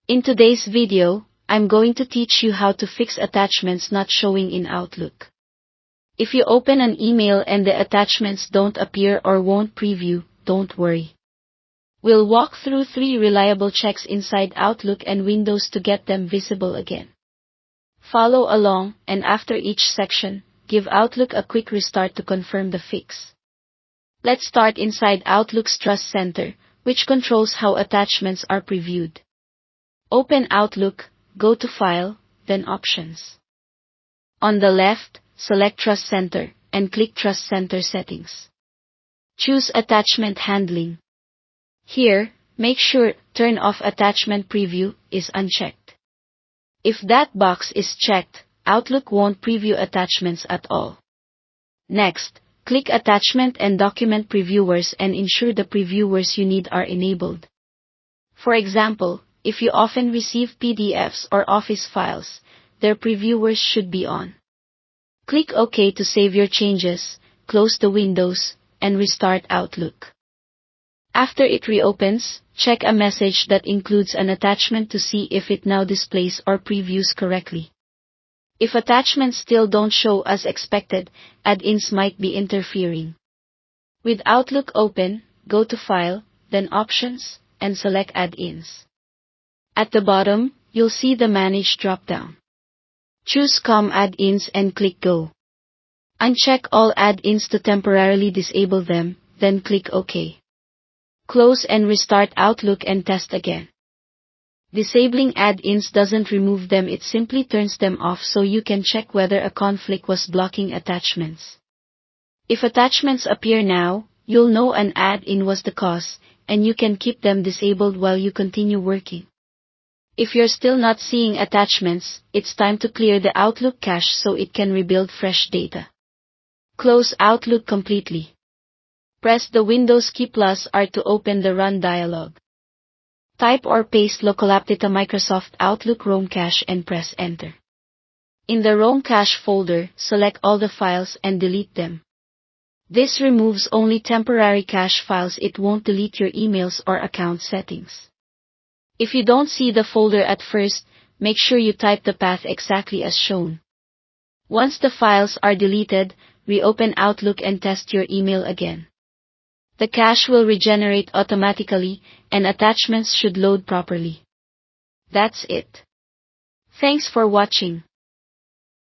In today's video, I'm going to teach you how to fix attachments not showing in Outlook. If you open an email and the attachments don't appear or won't preview, don't worry. We'll walk through 3 reliable checks inside Outlook and Windows to get them visible again. Follow along, and after each section, give Outlook a quick restart to confirm the fix. Let's start inside Outlook's Trust Center, which controls how attachments are previewed. Open Outlook, go to File, then Options. On the left, select Trust Center, and click Trust Center Settings. Choose Attachment Handling. Here, make sure Turn Off Attachment Preview is unchecked. If that box is checked, Outlook won't preview attachments at all. Next, click Attachment and Document Previewers and ensure the previewers you need are enabled. For example, if you often receive PDFs or Office files, their previewers should be on. Click OK to save your changes, close the windows, and restart Outlook. After it reopens, check a message that includes an attachment to see if it now displays or previews correctly. If attachments still don't show as expected, add-ins might be interfering. With Outlook open, go to File, then Options, and select Add-ins. At the bottom, you'll see the Manage drop-down. Choose COM add-ins and click Go. Uncheck all add-ins to temporarily disable them, then click OK. Close and restart Outlook and test again. Disabling add-ins doesn't remove them, it simply turns them off so you can check whether a conflict was blocking attachments. If attachments appear now, you'll know an add-in was the cause, and you can keep them disabled while you continue working. If you're still not seeing attachments, it's time to clear the Outlook cache so it can rebuild fresh data. Close Outlook completely. Press the Windows key +R to open the Run dialog. Type or paste localhost Microsoft Outlook ROM cache and press Enter. In the ROM cache folder, select all the files and delete them. This removes only temporary cache files, it won't delete your emails or account settings. If you don't see the folder at first, make sure you type the path exactly as shown. Once the files are deleted, reopen Outlook and test your email again. The cache will regenerate automatically, and attachments should load properly. That's it. Thanks for watching.